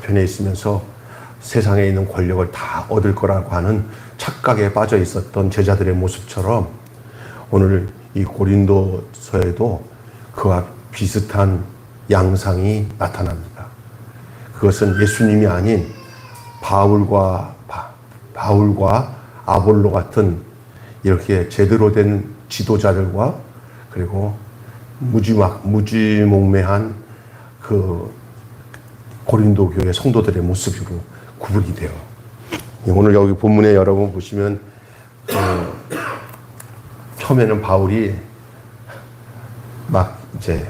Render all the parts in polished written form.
좌편에 있으면서 세상에 있는 권력을 다 얻을 거라고 하는 착각에 빠져 있었던 제자들의 모습처럼 오늘 이 고린도서에도 그와 비슷한 양상이 나타납니다. 그것은 예수님이 아닌 바울과 아볼로 같은 이렇게 제대로 된 지도자들과 그리고 무지몽매한 그 고린도 교회 성도들의 모습으로 구분이 돼요. 오늘 여기 본문에 여러분 보시면 처음에는 바울이 막 이제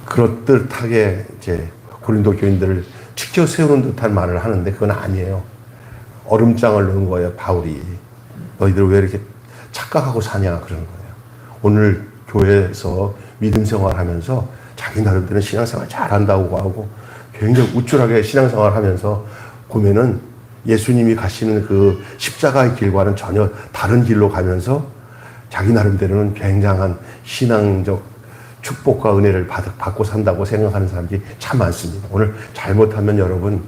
그럴듯하게 이제 고린도 교인들을 치켜 세우는 듯한 말을 하는데 그건 아니에요. 얼음장을 넣은 거예요, 바울이. 너희들 왜 이렇게 착각하고 사냐 그러는 거예요. 오늘 교회에서 믿음 생활하면서 자기 나름대로 신앙생활 잘한다고 하고 굉장히 우쭐하게 신앙생활 하면서 보면은 예수님이 가시는 그 십자가의 길과는 전혀 다른 길로 가면서 자기 나름대로는 굉장한 신앙적 축복과 은혜를 받고 산다고 생각하는 사람들이 참 많습니다. 오늘 잘못하면 여러분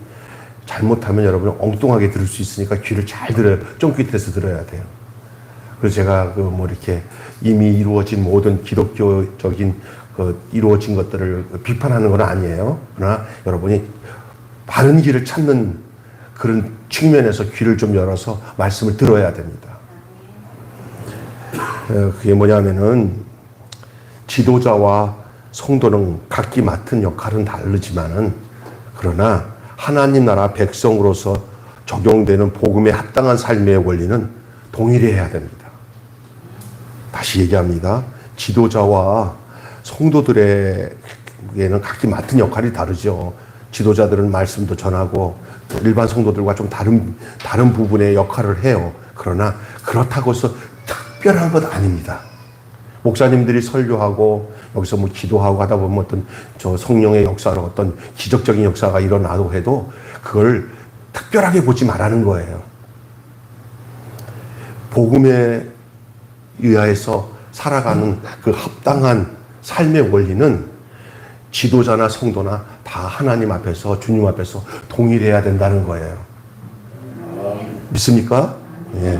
엉뚱하게 들을 수 있으니까 귀를 잘 들어요. 쫑긋해서 들어야 돼요. 그래서 제가 이렇게 이미 이루어진 모든 기독교적인 이루어진 것들을 비판하는 건 아니에요. 그러나 여러분이 바른 길을 찾는 그런 측면에서 귀를 좀 열어서 말씀을 들어야 됩니다. 그게 뭐냐면은 지도자와 성도는 각기 맡은 역할은 다르지만은 그러나 하나님 나라 백성으로서 적용되는 복음에 합당한 삶의 원리는 동일해야 됩니다. 다시 얘기합니다. 지도자와 성도들에게는 각기 맡은 역할이 다르죠. 지도자들은 말씀도 전하고 일반 성도들과 좀 다른 부분의 역할을 해요. 그러나 그렇다고 해서 특별한 것 아닙니다. 목사님들이 설교하고 여기서 기도하고 하다 보면 어떤 성령의 역사로 어떤 기적적인 역사가 일어나도 해도 그걸 특별하게 보지 말라는 거예요. 복음에 의하여서 살아가는 그 합당한 삶의 원리는 지도자나 성도나 다 하나님 앞에서 주님 앞에서 동일해야 된다는 거예요. 믿습니까? 예.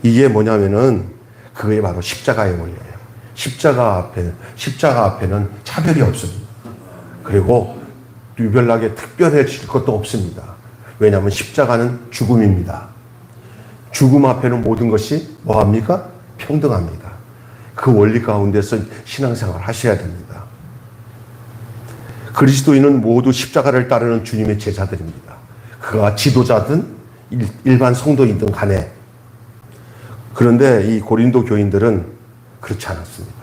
이게 뭐냐면은 그게 바로 십자가의 원리예요. 십자가 앞에는 차별이 없습니다. 그리고 유별나게 특별해질 것도 없습니다. 왜냐하면 십자가는 죽음입니다. 죽음 앞에는 모든 것이 뭐합니까? 평등합니다. 그 원리 가운데서 신앙생활 하셔야 됩니다. 그리스도인은 모두 십자가를 따르는 주님의 제자들입니다. 그가 지도자든 일반 성도이든 간에. 그런데 이 고린도 교인들은 그렇지 않았습니다.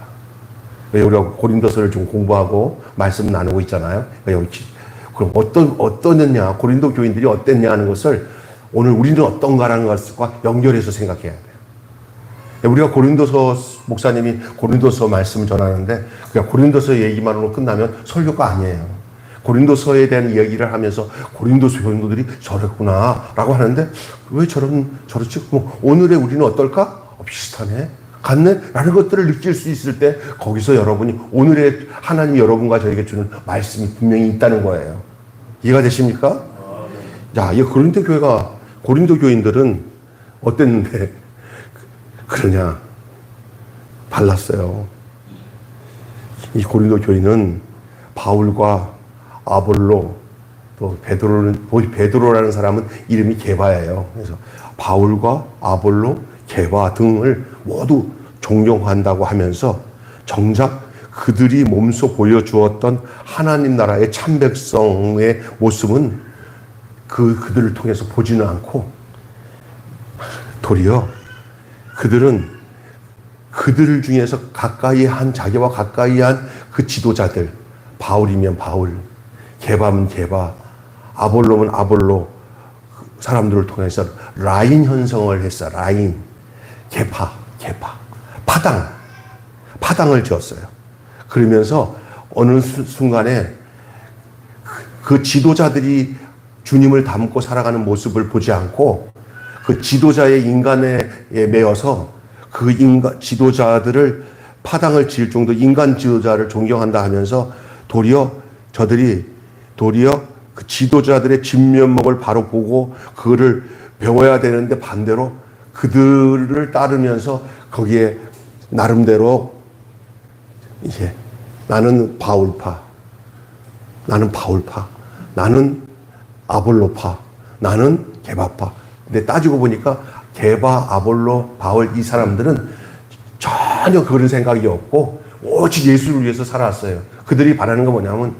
우리가 고린도서를 좀 공부하고 말씀 나누고 있잖아요. 그럼 어떠느냐, 고린도 교인들이 어땠냐 하는 것을 오늘 우리는 어떤가라는 것과 연결해서 생각해야 돼요. 우리가 고린도서, 목사님이 고린도서 말씀을 전하는데 그냥 고린도서 얘기만으로 끝나면 설교가 아니에요. 고린도서에 대한 이야기를 하면서 고린도서 교인들이 저랬구나 라고 하는데 왜 저렇지? 오늘의 우리는 어떨까? 비슷하네. 같네? 라는 것들을 느낄 수 있을 때 거기서 여러분이 오늘의 하나님 여러분과 저에게 주는 말씀이 분명히 있다는 거예요. 이해가 되십니까? 야, 이 고린도 교인들은 어땠는데 그러냐? 달랐어요. 이 고린도 교인은 바울과 아볼로 또 베드로라는 사람은 이름이 게바예요. 그래서 바울과 아볼로, 게바 등을 모두 존경한다고 하면서 정작 그들이 몸소 보여주었던 하나님 나라의 참 백성의 모습은 그들을 통해서 보지는 않고 도리어 그들을 중에서 자기와 가까이 한 그 지도자들, 바울이면 바울, 게바면 게바, 아볼로면 아볼로 사람들을 통해서 라인 형성을 했어. 라인, 계파, 파당을 지었어요. 그러면서 어느 순간에 그 지도자들이 주님을 닮고 살아가는 모습을 보지 않고 그 지도자의 인간에 매여서 그 지도자들을 파당을 지을 정도 인간 지도자를 존경한다 하면서 도리어 그 지도자들의 진면목을 바로 보고 그거를 배워야 되는데 반대로 그들을 따르면서 거기에 나름대로 이제 나는 바울파, 나는 아볼로파, 나는 게바파. 근데 따지고 보니까 게바, 아볼로, 바울 이 사람들은 전혀 그런 생각이 없고 오직 예수를 위해서 살았어요. 그들이 바라는 건 뭐냐면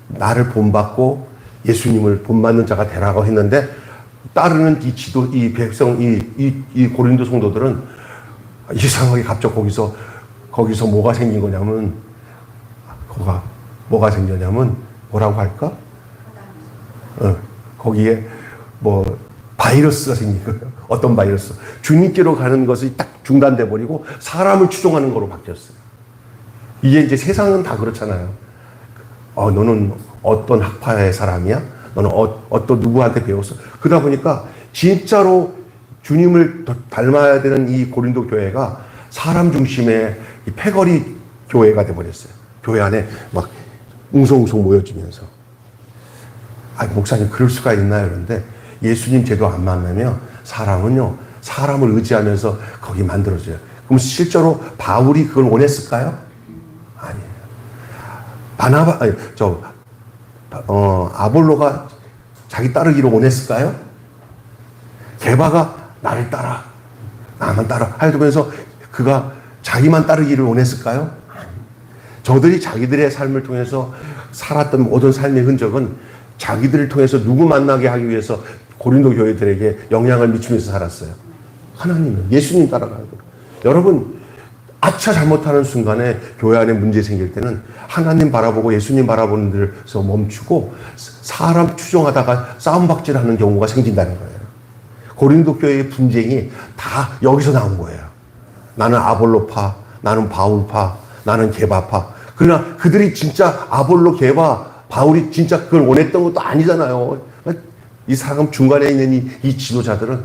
나를 본받고 예수님을 본받는 자가 되라고 했는데 따르는 이 백성, 이 고린도 성도들은 이상하게 갑자기 거기서 뭐가 생긴 거냐면, 뭐가 생겼냐면, 뭐라고 할까? 거기에 바이러스가 생긴 거예요. 어떤 바이러스? 주님께로 가는 것이 딱 중단돼 버리고 사람을 추종하는 거로 바뀌었어요. 이게 이제 세상은 다 그렇잖아요. 너는 어떤 학파의 사람이야? 너는 어떤 누구한테 배웠어? 그러다 보니까 진짜로 주님을 닮아야 되는 이 고린도 교회가 사람 중심의 이 패거리 교회가 돼버렸어요. 교회 안에 막 웅성웅성 모여지면서. 목사님 그럴 수가 있나요? 그런데 예수님 제도 안 만나면 사람은요, 사람을 의지하면서 거기 만들어져요. 그럼 실제로 바울이 그걸 원했을까요? 아니에요. 아볼로가 자기 따르기를 원했을까요? 게바가 나를 따라, 나만 따라 하면서 그가 자기만 따르기를 원했을까요? 저들이 자기들의 삶을 통해서 살았던 모든 삶의 흔적은 자기들을 통해서 누구 만나게 하기 위해서 고린도 교회들에게 영향을 미치면서 살았어요. 하나님은 예수님 따라가고. 여러분, 아차 잘못하는 순간에 교회 안에 문제 생길 때는 하나님 바라보고 예수님 바라보는 데서 멈추고 사람 추종하다가 싸움박질하는 경우가 생긴다는 거예요. 고린도 교회의 분쟁이 다 여기서 나온 거예요. 나는 아볼로파, 나는 바울파, 나는 게바파. 그러나 그들이 진짜 아볼로, 게바, 바울이 진짜 그걸 원했던 것도 아니잖아요. 이 사람 중간에 있는 이 지도자들은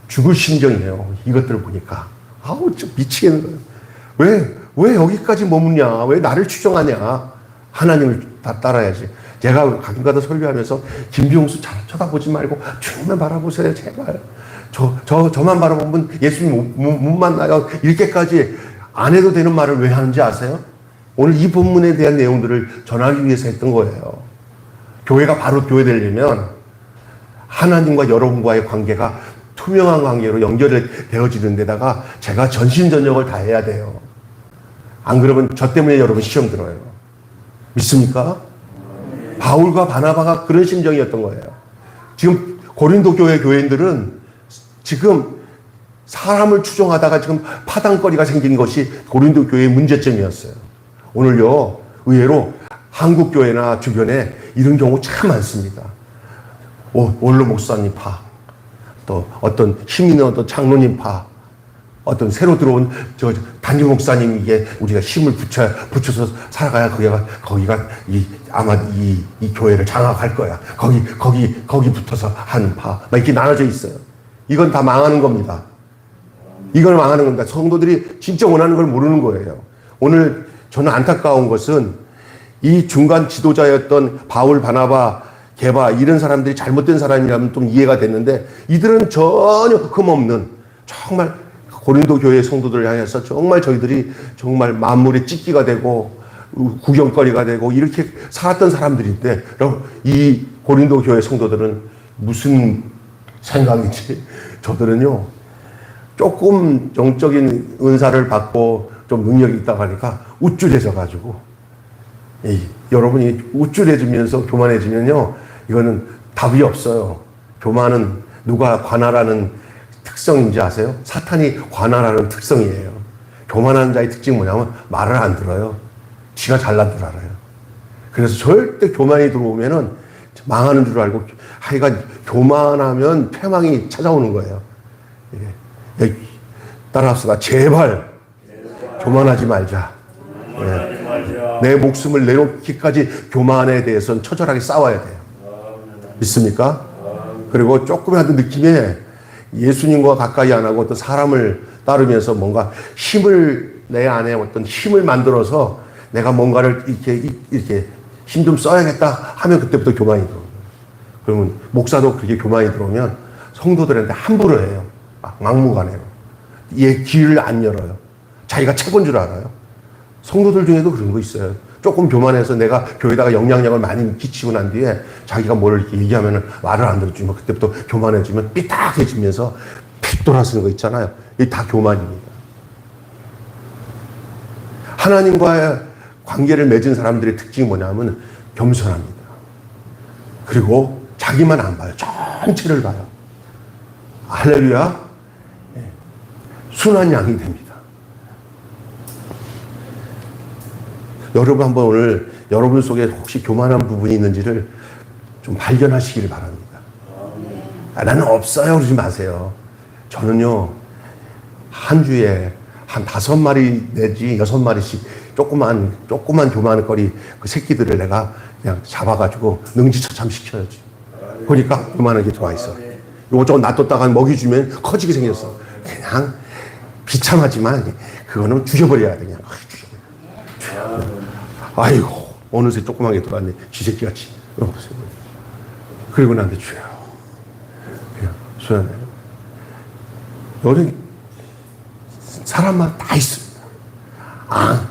죽을 심정이에요. 이것들을 보니까. 좀 미치겠는 거예요. 왜 여기까지 머무냐? 왜 나를 추종하냐? 하나님을 다 따라야지. 제가 가끔가다 설교하면서 김병수 잘 쳐다보지 말고 주님만 바라보세요. 제발. 저만 바라보면 예수님 못 만나요. 이렇게까지 안 해도 되는 말을 왜 하는지 아세요? 오늘 이 본문에 대한 내용들을 전하기 위해서 했던 거예요. 교회가 바로 교회 되려면 하나님과 여러분과의 관계가 투명한 관계로 연결되어지는 데다가 제가 전심전력을 다해야 돼요. 안 그러면 저 때문에 여러분 시험 들어요. 믿습니까? 바울과 바나바가 그런 심정이었던 거예요. 지금 고린도 교회 교인들은 지금 사람을 추종하다가 지금 파당거리가 생긴 것이 고린도 교회의 문제점이었어요. 오늘요, 의외로 한국 교회나 주변에 이런 경우 참 많습니다. 원로 목사님 파, 또 어떤 힘 있는 어떤 장로님 파, 어떤 새로 들어온 담임 목사님에게 우리가 힘을 붙여서 살아가야 거기가 아마 이 교회를 장악할 거야. 거기 붙어서 하는 파. 막 이렇게 나눠져 있어요. 이건 다 망하는 겁니다. 이걸 망하는 겁니다. 성도들이 진짜 원하는 걸 모르는 거예요. 오늘 저는 안타까운 것은 이 중간 지도자였던 바울, 바나바, 게바 이런 사람들이 잘못된 사람이라면 좀 이해가 됐는데 이들은 전혀 흠없는 정말 고린도 교회 성도들을 향해서 정말 저희들이 정말 만물의 찢기가 되고 구경거리가 되고 이렇게 살았던 사람들인데 이 고린도 교회 성도들은 무슨 생각인지 저들은요 조금 영적인 은사를 받고 좀 능력이 있다고 하니까 우쭐해져 가지고 여러분이 우쭐해지면서 교만해지면요 이거는 답이 없어요. 교만은 누가 관할하는 특성인지 아세요? 사탄이 관할하는 특성이에요. 교만한 자의 특징이 뭐냐면 말을 안 들어요. 지가 잘난 줄 알아요. 그래서 절대 교만이 들어오면은 망하는 줄 알고 하여간 교만하면 패망이 찾아오는 거예요. 따라합시다. 제발 교만하지 말자. 내 목숨을 내놓기까지 교만에 대해서는 처절하게 싸워야 돼요. 믿습니까? 그리고 조금이라도 느낌에 예수님과 가까이 안 하고 어떤 사람을 따르면서 뭔가 힘을 내 안에 어떤 힘을 만들어서 내가 뭔가를 이렇게 힘 좀 써야겠다 하면 그때부터 교만이 들어요. 그러면 목사도 그렇게 교만이 들어오면 성도들한테 함부로 해요. 막무가내로. 얘 길을 안 열어요. 자기가 최고인 줄 알아요. 성도들 중에도 그런 거 있어요. 조금 교만해서 내가 교회에다가 영향력을 많이 끼치고 난 뒤에 자기가 뭘 이렇게 얘기하면 말을 안 들어주면 그때부터 교만해지면 삐딱해지면서 픽 돌아서는 거 있잖아요. 이게 다 교만입니다. 하나님과의 관계를 맺은 사람들의 특징이 뭐냐면 겸손합니다. 그리고 자기만 안 봐요. 전체를 봐요. 할렐루야. 순한 양이 됩니다. 여러분 한번 오늘 여러분 속에 혹시 교만한 부분이 있는지를 좀 발견하시기를 바랍니다. 나는 없어요 그러지 마세요. 저는요 한 주에 한 5마리 내지 6마리씩 조그만 교만거리 그 새끼들을 내가 그냥 잡아가지고 능지처참 시켜야지. 그러니까 교만하게 들어와 있어. 요거 놔뒀다가 먹이 주면 커지게 생겼어. 그냥 비참하지만 그거는 죽여버려야 돼. 그냥 죽여버려. 아이고 어느새 조그맣게 들어왔네. 쥐새끼같이. 그리고 나한테 주여. 그냥 수연해요. 여기 사람마다 다 있습니다.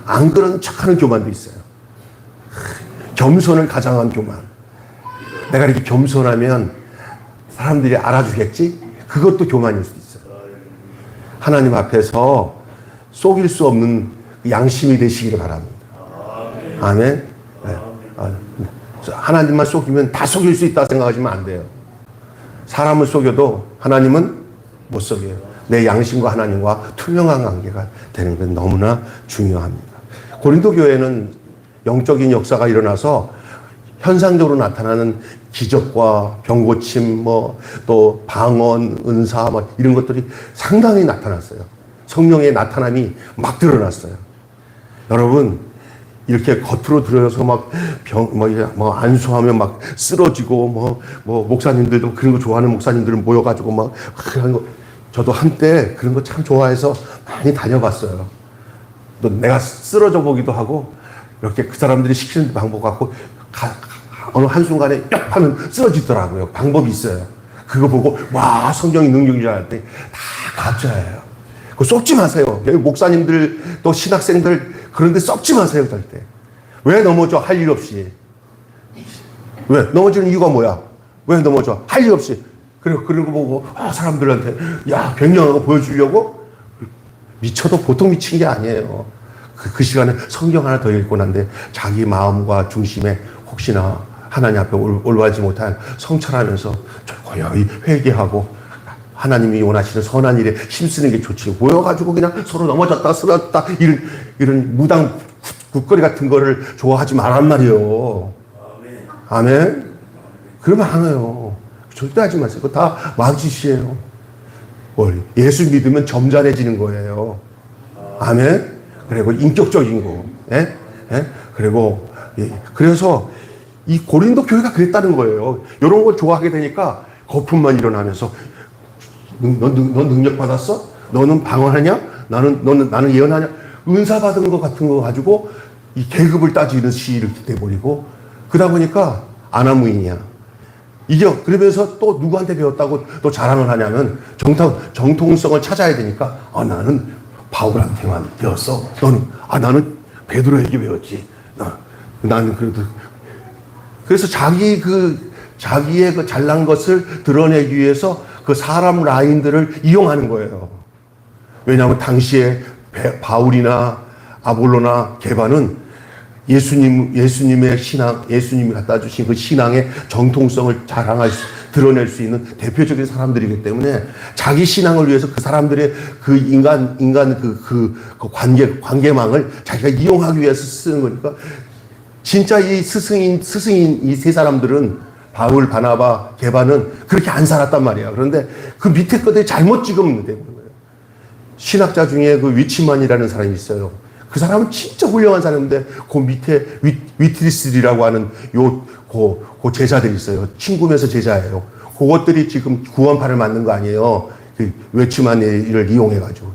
안 그런 척하는 교만도 있어요. 겸손을 가장한 교만. 내가 이렇게 겸손하면 사람들이 알아주겠지? 그것도 교만일 수도 있어요. 하나님 앞에서 속일 수 없는 양심이 되시기를 바랍니다. 아멘. 네. 하나님만 속이면 다 속일 수 있다 생각하시면 안 돼요. 사람을 속여도 하나님은 못 속여요. 내 양심과 하나님과 투명한 관계가 되는 건 너무나 중요합니다. 고린도 교회는 영적인 역사가 일어나서 현상적으로 나타나는 기적과 병고침, 또 방언, 은사, 이런 것들이 상당히 나타났어요. 성령의 나타남이 막 드러났어요. 여러분, 이렇게 겉으로 들어서 안수하면 막 쓰러지고, 목사님들도 그런 거 좋아하는 목사님들은 모여가지고 그런 거, 저도 한때 그런 거 참 좋아해서 많이 다녀봤어요. 또 내가 쓰러져 보기도 하고, 이렇게 그 사람들이 시키는 방법 갖고, 어느 한순간에 뿅 하면 쓰러지더라고요. 방법이 있어요. 그거 보고, 와, 성경이 능력이라 할 때 다 가짜예요. 그거 쏟지 마세요. 여기 목사님들, 또 신학생들, 그런데 썩지 마세요, 절대. 왜 넘어져? 할 일 없이. 왜? 넘어지는 이유가 뭐야? 왜 넘어져? 할 일 없이. 그리고 그런 거 보고, 사람들한테, 야, 변명하고 보여주려고? 미쳐도 보통 미친 게 아니에요. 그 시간에 성경 하나 더 읽고 난데, 자기 마음과 중심에 혹시나 하나님 앞에 올바르지 못한 성찰하면서 조용히 회개하고, 하나님이 원하시는 선한 일에 힘쓰는 게 좋지. 모여가지고 그냥 서로 넘어졌다 쓰러졌다 이런 무당 굿거리 같은 거를 좋아하지 말란 말이에요. 아멘. 그러면 안 해요. 절대 하지 마세요. 그거 다 마귀짓이에요. 예수 믿으면 점잖해지는 거예요. 아멘. 그리고 인격적인 거. 예? 예? 그리고 그래서 이 고린도 교회가 그랬다는 거예요. 이런 걸 좋아하게 되니까 거품만 일어나면서 너 능력 받았어? 너는 방언하냐? 나는 예언하냐? 은사 받은 것 같은 거 가지고 이 계급을 따지는 시위를 돼버리고 그러다 보니까 아나무인이야. 이게 그러면서 또 누구한테 배웠다고 또 자랑을 하냐면 정통성을 찾아야 되니까 나는 바울한테만 배웠어. 나는 베드로에게 배웠지. 나는 그래도 그래서 자기의 그 잘난 것을 드러내기 위해서 그 사람 라인들을 이용하는 거예요. 왜냐하면 당시에 바울이나 아볼로나 게바는 예수님의 신앙, 예수님이 갖다 주신 그 신앙의 정통성을 드러낼 수 있는 대표적인 사람들이기 때문에 자기 신앙을 위해서 그 사람들의 그 인간 그 관계망을 자기가 이용하기 위해서 쓰는 거니까 진짜 이 스승인 이 세 사람들은 바울, 바나바, 게바는 그렇게 안 살았단 말이야. 그런데 그 밑에 것들이 잘못 찍으면 되는 거예요. 신학자 중에 그 위치만이라는 사람이 있어요. 그 사람은 진짜 훌륭한 사람인데 그 밑에 위트리스라고 하는 그 제자들이 있어요. 친구면서 제자예요. 그것들이 지금 구원파를 만든 거 아니에요. 그 외치만이를 이용해가지고.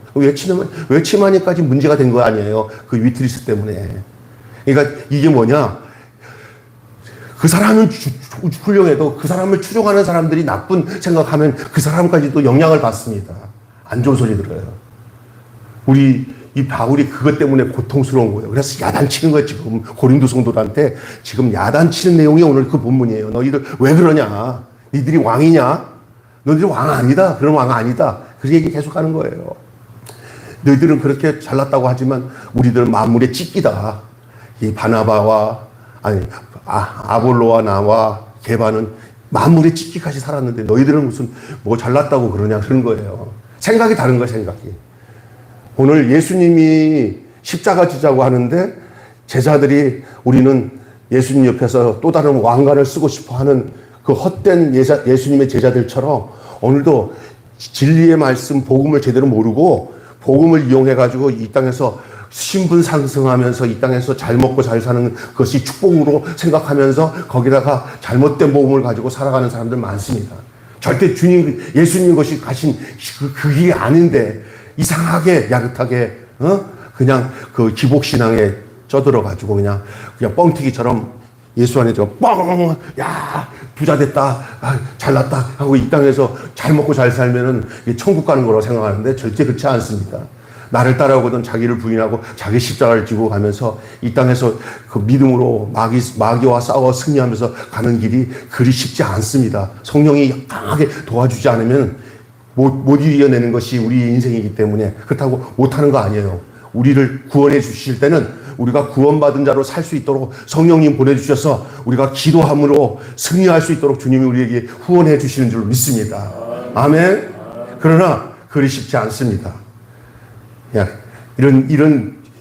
외치만이까지 문제가 된 거 아니에요. 그 위트리스 때문에. 그러니까 이게 뭐냐? 그 사람은 훌륭해도 그 사람을 추종하는 사람들이 나쁜 생각하면 그 사람까지도 영향을 받습니다. 안 좋은 소리 들어요. 이 바울이 그것 때문에 고통스러운 거예요. 그래서 야단치는 거예요. 지금 고린도 성도들한테 지금 야단치는 내용이 오늘 그 본문이에요. 너희들 왜 그러냐? 니들이 왕이냐? 너희들이 왕 아니다. 그런 왕 아니다. 그 얘기 계속 하는 거예요. 너희들은 그렇게 잘났다고 하지만 우리들은 만물의 찢기다. 이 바나바와 아볼로와 나와 게바는 만물의 찢기까지 살았는데 너희들은 무슨 뭐 잘났다고 그러냐 그런 거예요. 생각이 다른 거예요. 생각이. 오늘 예수님이 십자가 지자고 하는데 제자들이 우리는 예수님 옆에서 또 다른 왕관을 쓰고 싶어 하는 그 헛된 예수님의 제자들처럼 오늘도 진리의 말씀, 복음을 제대로 모르고 복음을 이용해가지고 이 땅에서 신분 상승하면서 이 땅에서 잘 먹고 잘 사는 것이 축복으로 생각하면서 거기다가 잘못된 복음을 가지고 살아가는 사람들 많습니다. 절대 예수님 것이 가신 그 길이 아닌데 이상하게 야릇하게 그냥 그 기복신앙에 쪄들어가지고 그냥 뻥튀기처럼 예수 안에 야 부자 됐다, 잘났다 하고 이 땅에서 잘 먹고 잘 살면은 천국 가는 거라고 생각하는데 절대 그렇지 않습니다. 나를 따라오거든 자기를 부인하고 자기 십자가를 지고 가면서 이 땅에서 그 믿음으로 마귀와 싸워 승리하면서 가는 길이 그리 쉽지 않습니다. 성령이 강하게 도와주지 않으면 못 이겨내는 것이 우리 인생이기 때문에 그렇다고 못하는 거 아니에요. 우리를 구원해 주실 때는 우리가 구원받은 자로 살 수 있도록 성령님 보내주셔서 우리가 기도함으로 승리할 수 있도록 주님이 우리에게 후원해 주시는 줄 믿습니다. 아멘. 그러나 그리 쉽지 않습니다.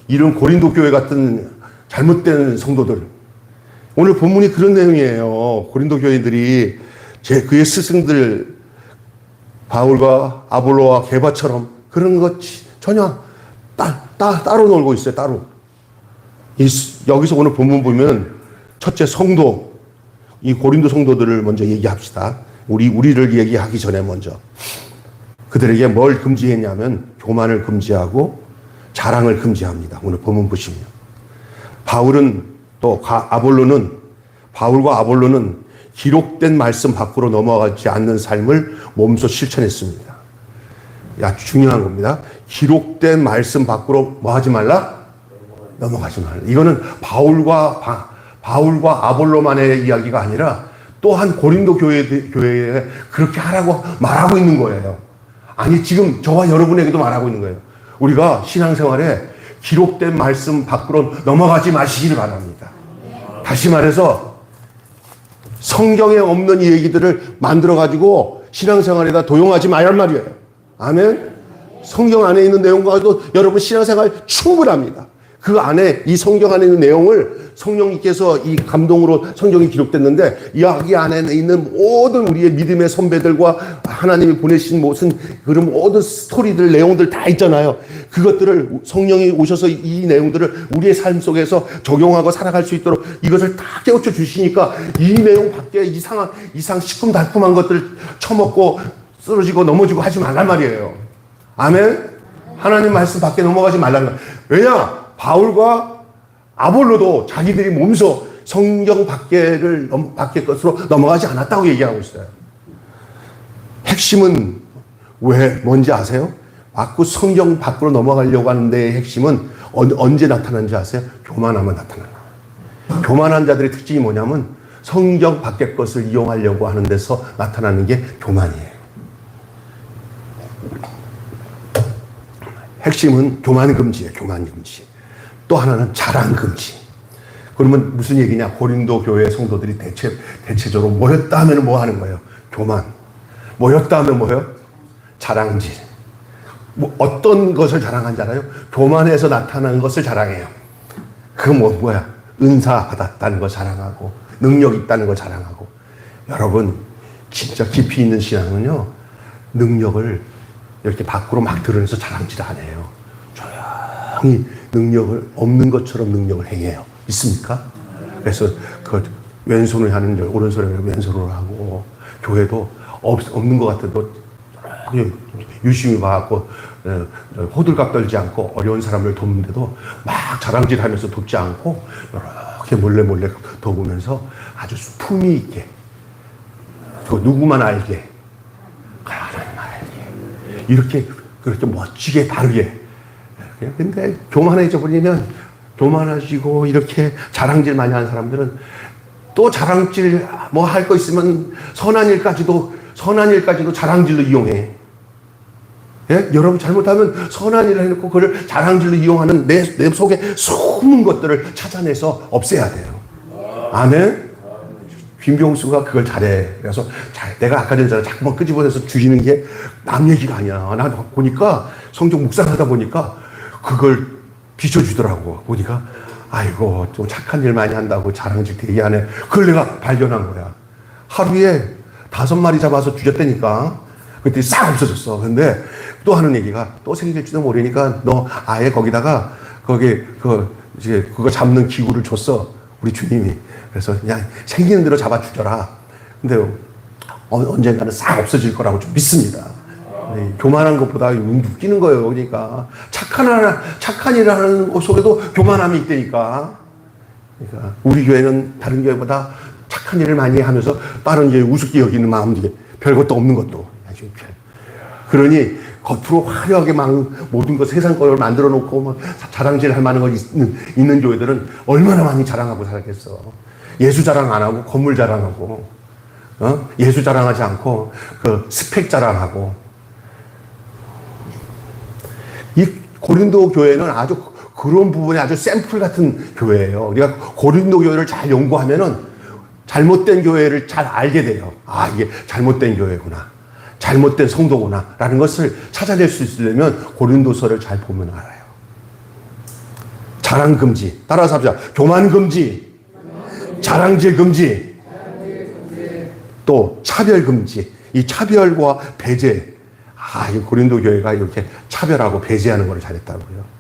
이런 고린도 교회 같은 잘못된 성도들. 오늘 본문이 그런 내용이에요. 고린도 교회들이 그의 스승들 바울과 아볼로와 게바처럼 그런 것 전혀 따로 놀고 있어요. 따로. 여기서 오늘 본문 보면 첫째 성도, 이 고린도 성도들을 먼저 얘기합시다. 우리를 얘기하기 전에 먼저. 그들에게 뭘 금지했냐면 교만을 금지하고 자랑을 금지합니다. 오늘 본문 보시면. 바울과 아볼로는 기록된 말씀 밖으로 넘어가지 않는 삶을 몸소 실천했습니다. 중요한 겁니다. 기록된 말씀 밖으로 뭐 하지 말라? 넘어가지 말라. 이거는 바울과 아볼로만의 이야기가 아니라 또한 고린도 교회에 그렇게 하라고 말하고 있는 거예요. 아니, 지금 저와 여러분에게도 말하고 있는 거예요. 우리가 신앙생활에 기록된 말씀 밖으로 넘어가지 마시기를 바랍니다. 다시 말해서 성경에 없는 이 얘기들을 만들어가지고 신앙생활에다 도용하지 말란 말이에요. 아멘? 성경 안에 있는 내용과도 여러분 신앙생활 충분합니다. 그 안에 이 성경 안에 있는 내용을 성령님께서 이 감동으로 성경이 기록됐는데 여기 안에 있는 모든 우리의 믿음의 선배들과 하나님이 보내신 그런 모든 스토리들, 내용들 다 있잖아요. 그것들을 성령이 오셔서 이 내용들을 우리의 삶 속에서 적용하고 살아갈 수 있도록 이것을 다 깨우쳐 주시니까 이 내용 밖에 이상 시큼달콤한 것들 처먹고 쓰러지고 넘어지고 하지 말란 말이에요. 아멘? 하나님 말씀 밖에 넘어가지 말란 말이에요. 왜냐? 바울과 아볼로도 자기들이 몸소 성경 밖의 것으로 넘어가지 않았다고 얘기하고 있어요. 핵심은 뭔지 아세요? 자꾸 성경 밖으로 넘어가려고 하는 데의 핵심은 언제 나타나는지 아세요? 교만하면 나타나요. 교만한 자들의 특징이 뭐냐면 성경 밖의 것을 이용하려고 하는 데서 나타나는 게 교만이에요. 핵심은 교만 금지예요. 교만 금지. 또 하나는 자랑 금지. 그러면 무슨 얘기냐? 고린도 교회 성도들이 대체적으로 모였다 하면 뭐 하는 거예요? 교만. 모였다 하면 뭐예요? 자랑질. 어떤 것을 자랑한지 알아요? 교만해서 나타나는 것을 자랑해요. 그건 뭐야? 은사 받았다는 거 자랑하고 능력 있다는 거 자랑하고. 여러분, 진짜 깊이 있는 신앙은요, 능력을 이렇게 밖으로 막 드러내서 자랑질 안 해요. 조용히 능력을 없는 것처럼 능력을 행해요. 있습니까? 그래서 그 왼손을 하는 오른손에 왼손으로 하고, 교회도 없는 것 같아도 유심히 봐갖고 호들갑 떨지 않고 어려운 사람을 돕는데도 막 자랑질하면서 돕지 않고 이렇게 몰래 덮으면서 아주 품위 있게, 그 누구만 알게, 하나님만 알게, 이렇게 그렇게 멋지게 바르게. 근데 교만해져 버리면, 교만하시고 이렇게 자랑질 많이 하는 사람들은 또 자랑질 뭐 할 거 있으면 선한 일까지도 자랑질로 이용해. 예? 여러분 잘못하면 선한 일을 해놓고 그걸 자랑질로 이용하는 내 속에 숨은 것들을 찾아내서 없애야 돼요. 아멘? 김병수가 그걸 잘해. 그래서 내가 아까 전에 자꾸만 끄집어내서 죽이는 게 남 얘기가 아니야. 나 보니까 성경 묵상하다 보니까 그걸 비춰주더라고. 보니까 아이고 좀 착한 일 많이 한다고 자랑질 되게 하네. 그걸 내가 발견한 거야. 하루에 5마리 잡아서 죽였다니까. 그때 싹 없어졌어. 근데 또 하는 얘기가 또 생길지도 모르니까 너 아예 거기다가 그거 잡는 기구를 줬어. 우리 주님이. 그래서 그냥 생기는 대로 잡아 죽여라. 근데 언젠가는 싹 없어질 거라고 좀 믿습니다. 교만한 것보다 웃기는 거예요. 그러니까 착한 일을 하는 것 속에도 교만함이 있다니까. 그러니까 우리 교회는 다른 교회보다 착한 일을 많이 하면서 다른 교회 우습게 여기는 마음들이 별것도 없는 것도. 그러니 겉으로 화려하게 막 모든 것 세상 걸 만들어 놓고 뭐 자랑질 할 만한 거 있는 교회들은 얼마나 많이 자랑하고 살겠어. 예수 자랑 안 하고 건물 자랑하고, 예수 자랑하지 않고 그 스펙 자랑하고. 이 고린도 교회는 아주 그런 부분에 아주 샘플 같은 교회예요. 우리가 고린도 교회를 잘 연구하면은 잘못된 교회를 잘 알게 돼요. 아, 이게 잘못된 교회구나. 잘못된 성도구나. 라는 것을 찾아낼 수 있으려면 고린도서를 잘 보면 알아요. 자랑 금지. 따라서 합시다. 교만 금지. 자랑질 금지. 또 차별 금지. 이 차별과 배제. 이 고린도 교회가 이렇게 차별하고 배제하는 걸 잘했다고요.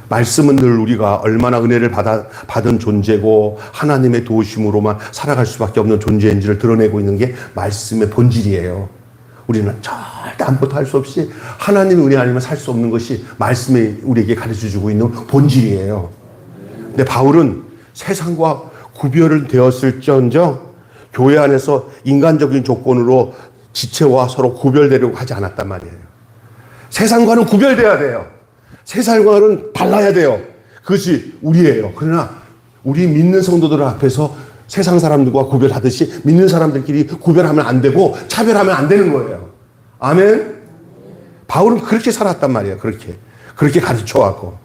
말씀은 늘 우리가 얼마나 은혜를 받은 존재고 하나님의 도우심으로만 살아갈 수밖에 없는 존재인지를 드러내고 있는 게 말씀의 본질이에요. 우리는 절대 아무것도 할 수 없이 하나님의 은혜 아니면 살 수 없는 것이 말씀이 우리에게 가르쳐주고 있는 본질이에요. 근데 바울은 세상과 구별을 되었을지언정 교회 안에서 인간적인 조건으로 지체와 서로 구별되려고 하지 않았단 말이에요. 세상과는 구별돼야 돼요. 세상과는 달라야 돼요. 그것이 우리예요. 그러나 우리 믿는 성도들 앞에서 세상 사람들과 구별하듯이 믿는 사람들끼리 구별하면 안 되고 차별하면 안 되는 거예요. 아멘? 바울은 그렇게 살았단 말이에요. 그렇게 가르쳐왔고.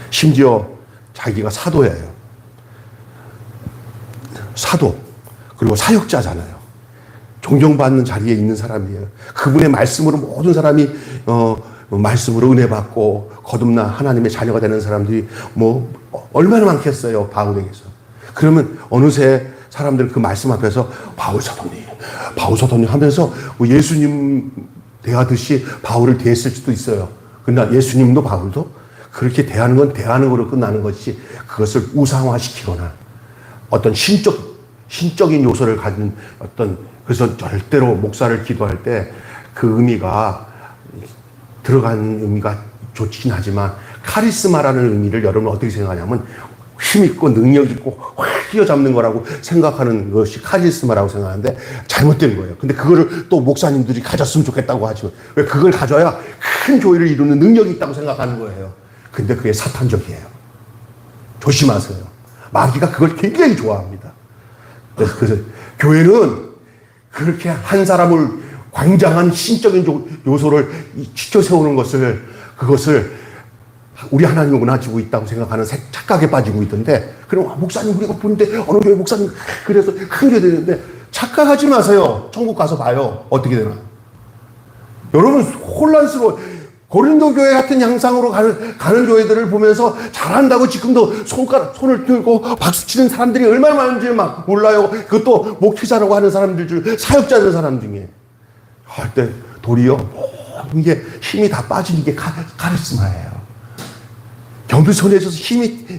심지어 자기가 사도예요. 사도. 그리고 사역자잖아요. 존경받는 자리에 있는 사람이에요. 그분의 말씀으로 모든 사람이 말씀으로 은혜 받고 거듭나 하나님의 자녀가 되는 사람들이 뭐 얼마나 많겠어요. 바울에게서. 그러면 어느새 사람들 그 말씀 앞에서 바울 사도님 하면서 뭐 예수님 대하듯이 바울을 대했을 수도 있어요. 그러나 예수님도 바울도 그렇게 대하는 건 대하는 거로 끝나는 것이 그것을 우상화시키거나 어떤 신적인 요소를 가진 그래서 절대로 목사를 기도할 때 그 의미가 들어간 의미가 좋긴 하지만 카리스마라는 의미를 여러분 어떻게 생각하냐면 힘있고 능력있고 확 휘어잡는 거라고 생각하는 것이 카리스마라고 생각하는데 잘못된 거예요. 근데 그거를 또 목사님들이 가졌으면 좋겠다고 하지만 왜 그걸 가져야 큰 교회를 이루는 능력이 있다고 생각하는 거예요. 근데 그게 사탄적이에요. 조심하세요. 마귀가 그걸 굉장히 좋아합니다. 그래서 교회는 그렇게 한 사람을 굉장한 신적인 요소를 지켜 세우는 그것을 우리 하나님이 원하시고 있다고 생각하는 착각에 빠지고 있던데, 그럼 목사님 우리가 보는데 어느 교회 목사님 그래서 큰 교회 되는데 착각하지 마세요. 천국 가서 봐요. 어떻게 되나. 여러분 혼란스러워. 고린도 교회 같은 양상으로 가는 교회들을 보면서 잘한다고 지금도 손을 들고 박수치는 사람들이 얼마나 많은지 막 몰라요. 그것도 목회자라고 하는 사람들 중 사역자들 사람 중에 할 때 도리어 이게 힘이 다 빠진 게 카리스마예요. 겸손해져서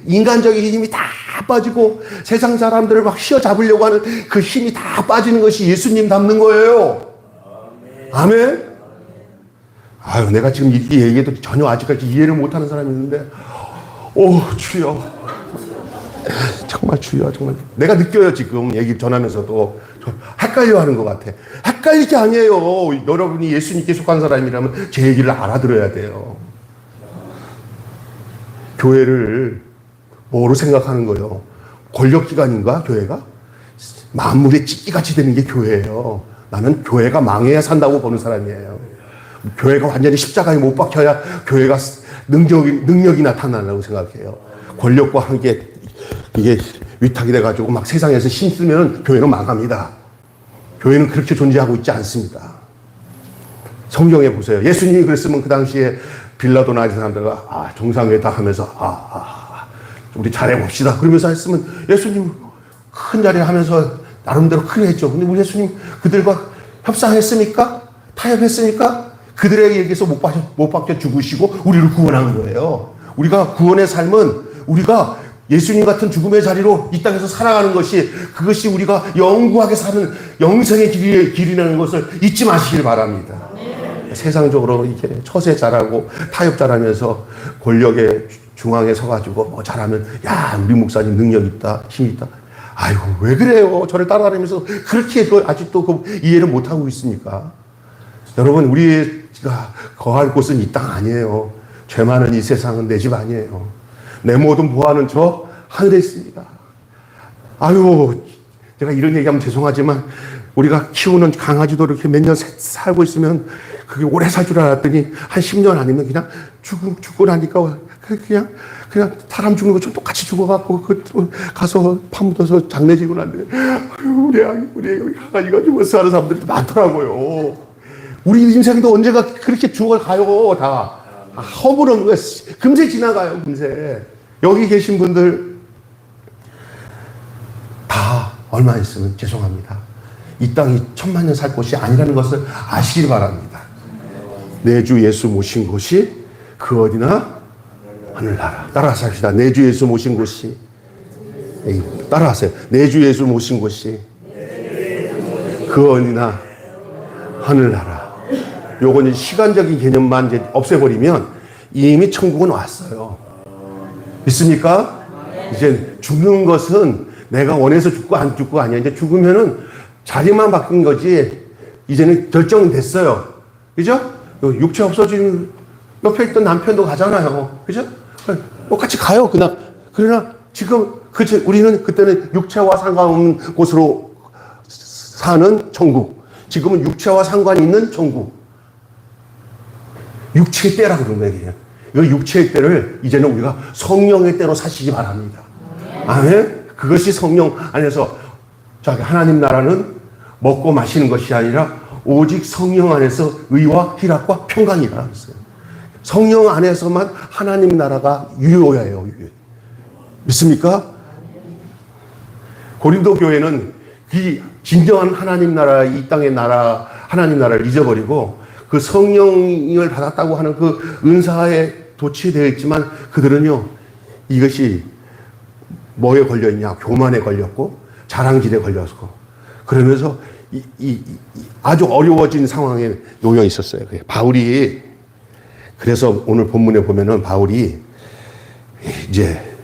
인간적인 힘이 다 빠지고 세상 사람들을 막 휘어잡으려고 하는 그 힘이 다 빠지는 것이 예수님 닮는 거예요. 아멘? 아유, 내가 지금 이렇게 얘기해도 전혀 아직까지 이해를 못하는 사람이 있는데, 오, 주여. 정말 주여, 정말. 내가 느껴요, 지금 얘기 전하면서도. 헷갈려 하는 것 같아. 헷갈릴 게 아니에요. 여러분이 예수님께 속한 사람이라면 제 얘기를 알아들어야 돼요. 교회를 뭐로 생각하는 거예요? 권력기관인가, 교회가? 만물의 찢기같이 되는 게 교회예요. 나는 교회가 망해야 산다고 보는 사람이에요. 교회가 완전히 십자가에 못 박혀야 교회가 능력이 나타나려고 생각해요. 권력과 함께 이게 위탁이 돼가지고 막 세상에서 힘쓰면 교회는 망합니다. 교회는 그렇게 존재하고 있지 않습니다. 성경에 보세요. 예수님이 그랬으면 그 당시에 빌라도나 이런 사람들과 정상회담 하면서 우리 잘해봅시다 그러면서 했으면 예수님 큰 자리 하면서 나름대로 크게 했죠. 근데 우리 예수님 그들과 협상했습니까? 타협했습니까? 그들에게 얘기해서 못 박혀 죽으시고 우리를 구원한 거예요. 우리가 구원의 삶은 우리가 예수님 같은 죽음의 자리로 이 땅에서 살아가는 것이, 그것이 우리가 영구하게 사는 영생의 길이라는 것을 잊지 마시길 바랍니다. 세상적으로 이렇게 처세 잘하고 타협 잘하면서 권력의 중앙에 서가지고 뭐 잘하면 야 우리 목사님 능력 있다, 힘 있다. 아이고 왜 그래요? 저를 따라다니면서 그렇게 아직도 이해를 못 하고 있습니까? 여러분, 우리가 거할 곳은 이 땅 아니에요. 죄 많은 이 세상은 내 집 아니에요. 내 모든 보화는 저 하늘에 있습니다. 아유, 제가 이런 얘기하면 죄송하지만 우리가 키우는 강아지도 이렇게 몇 년 살고 있으면 그게 오래 살 줄 알았더니 한 10년 아니면 그냥 죽고 나니까 그냥 사람 죽는 것처럼 똑같이 죽어갖고 가서 파묻어서 장례 지고 났는데 우리 강아지가 죽어서 하는 사람들이 많더라고요. 우리 인생도 언제가 그렇게 죽어가요, 다. 허물은 왜 금세 지나가요, 금세. 여기 계신 분들 다 얼마 있으면 죄송합니다. 이 땅이 천만 년 살 곳이 아니라는 것을 아시길 바랍니다. 내 주 예수 모신 곳이 그 어디나 하늘나라. 따라서 합시다. 내 주 예수 모신 곳이, 따라하세요. 내 주 예수 모신 곳이 그 어디나 하늘나라. 요건 시간적인 개념만 이제 없애버리면 이미 천국은 왔어요. 믿습니까? 이제 죽는 것은 내가 원해서 죽고 안 죽고 아니야. 이제 죽으면은 자리만 바뀐 거지, 이제는 결정은 됐어요. 그죠? 육체 없어지는, 옆에 있던 남편도 가잖아요. 그죠? 같이 가요, 그냥. 그러나 지금, 우리는 그때는 육체와 상관없는 곳으로 사는 천국. 지금은 육체와 상관이 있는 천국. 육체의 때라 그런 거예요. 이 육체의 때를 이제는 우리가 성령의 때로 사시기 바랍니다. 아멘? 그것이 성령 안에서, 하나님 나라는 먹고 마시는 것이 아니라 오직 성령 안에서 의와 희락과 평강이라 했어요. 성령 안에서만 하나님 나라가 유효해요. 믿습니까? 고린도 교회는 이 진정한 하나님 나라, 이 땅의 나라, 하나님 나라를 잊어버리고 그 성령을 받았다고 하는 그 은사에 도취되어 있지만 그들은요, 이것이 뭐에 걸려있냐? 교만에 걸렸고 자랑질에 걸렸고, 그러면서 아주 어려워진 상황에 놓여 있었어요. 바울이, 그래서 오늘 본문에 보면은 바울이 이제